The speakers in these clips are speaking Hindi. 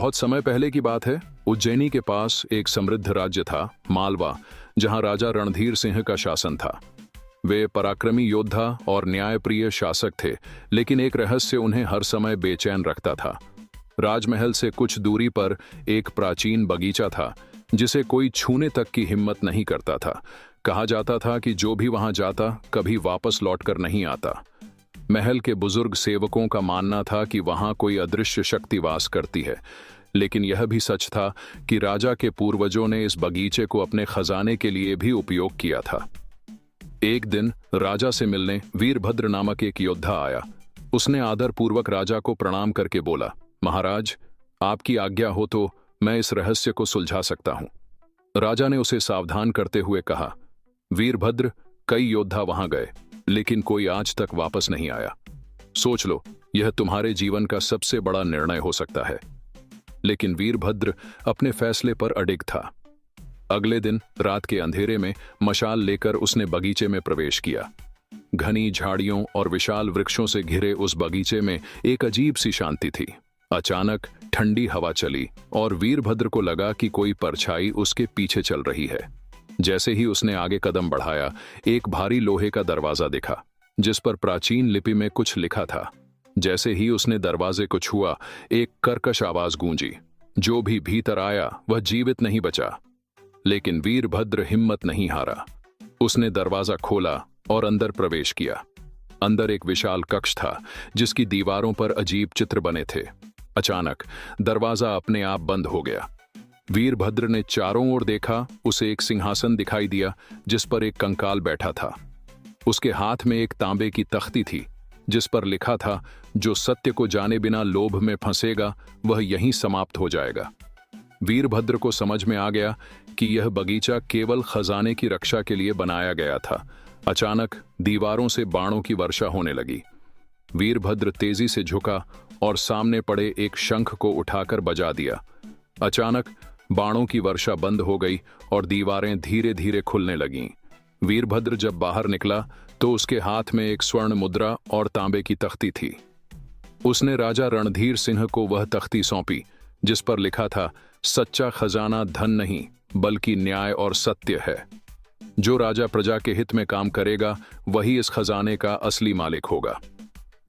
बहुत समय पहले की बात है। उज्जैनी के पास एक समृद्ध राज्य था, मालवा, जहां राजा रणधीर सिंह का शासन था। वे पराक्रमी योद्धा और न्यायप्रिय शासक थे, लेकिन एक रहस्य उन्हें हर समय बेचैन रखता था। राजमहल से कुछ दूरी पर एक प्राचीन बगीचा था, जिसे कोई छूने तक की हिम्मत नहीं करता था। कहा जाता था कि जो भी वहां जाता कभी वापस लौटकर नहीं आता। महल के बुजुर्ग सेवकों का मानना था कि वहां कोई अदृश्य शक्ति वास करती है, लेकिन यह भी सच था कि राजा के पूर्वजों ने इस बगीचे को अपने खजाने के लिए भी उपयोग किया था। एक दिन राजा से मिलने वीरभद्र नामक एक योद्धा आया। उसने आदरपूर्वक राजा को प्रणाम करके बोला, महाराज, आपकी आज्ञा हो तो मैं इस रहस्य को सुलझा सकता हूं। राजा ने उसे सावधान करते हुए कहा, वीरभद्र, कई योद्धा वहां गए, लेकिन कोई आज तक वापस नहीं आया। सोच लो, यह तुम्हारे जीवन का सबसे बड़ा निर्णय हो सकता है। लेकिन वीरभद्र अपने फैसले पर अडिग था। अगले दिन रात के अंधेरे में मशाल लेकर उसने बगीचे में प्रवेश किया। घनी झाड़ियों और विशाल वृक्षों से घिरे उस बगीचे में एक अजीब सी शांति थी। अचानक ठंडी हवा चली और वीरभद्र को लगा कि कोई परछाई उसके पीछे चल रही है। जैसे ही उसने आगे कदम बढ़ाया, एक भारी लोहे का दरवाजा दिखा, जिस पर प्राचीन लिपि में कुछ लिखा था। जैसे ही उसने दरवाजे को छुआ, एक कर्कश आवाज गूंजी। जो भी भीतर आया वह जीवित नहीं बचा। लेकिन वीरभद्र हिम्मत नहीं हारा। उसने दरवाजा खोला और अंदर प्रवेश किया। अंदर एक विशाल कक्ष था, जिसकी दीवारों पर अजीब चित्र बने थे। अचानक दरवाजा अपने आप बंद हो गया। वीरभद्र ने चारों ओर देखा। उसे एक सिंहासन दिखाई दिया, जिस पर एक कंकाल बैठा था। उसके हाथ में एक तांबे की तख्ती थी, जिस पर लिखा था, जो सत्य को जाने बिना लोभ में फंसेगा वह यहीं समाप्त हो जाएगा। वीरभद्र को समझ में आ गया कि यह बगीचा केवल खजाने की रक्षा के लिए बनाया गया था। अचानक दीवारों से बाणों की वर्षा होने लगी। वीरभद्र तेजी से झुका और सामने पड़े एक शंख को उठाकर बजा दिया। अचानक बाणों की वर्षा बंद हो गई और दीवारें धीरे धीरे खुलने लगीं। वीरभद्र जब बाहर निकला तो उसके हाथ में एक स्वर्ण मुद्रा और तांबे की तख्ती थी। उसने राजा रणधीर सिंह को वह तख्ती सौंपी, जिस पर लिखा था, सच्चा खजाना धन नहीं बल्कि न्याय और सत्य है। जो राजा प्रजा के हित में काम करेगा वही इस खजाने का असली मालिक होगा।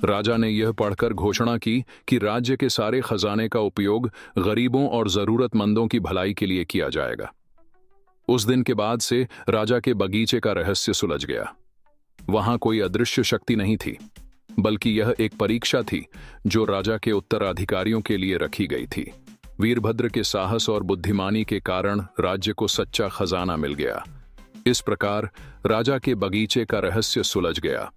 राजा ने यह पढ़कर घोषणा की कि राज्य के सारे खजाने का उपयोग गरीबों और जरूरतमंदों की भलाई के लिए किया जाएगा। उस दिन के बाद से राजा के बगीचे का रहस्य सुलझ गया। वहां कोई अदृश्य शक्ति नहीं थी, बल्कि यह एक परीक्षा थी जो राजा के उत्तराधिकारियों के लिए रखी गई थी। वीरभद्र के साहस और बुद्धिमानी के कारण राज्य को सच्चा खजाना मिल गया। इस प्रकार राजा के बगीचे का रहस्य सुलझ गया।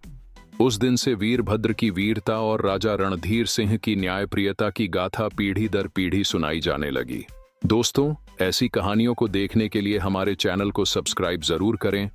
उस दिन से वीरभद्र की वीरता और राजा रणधीर सिंह की न्यायप्रियता की गाथा पीढ़ी दर पीढ़ी सुनाई जाने लगी। दोस्तों, ऐसी कहानियों को देखने के लिए हमारे चैनल को सब्सक्राइब जरूर करें।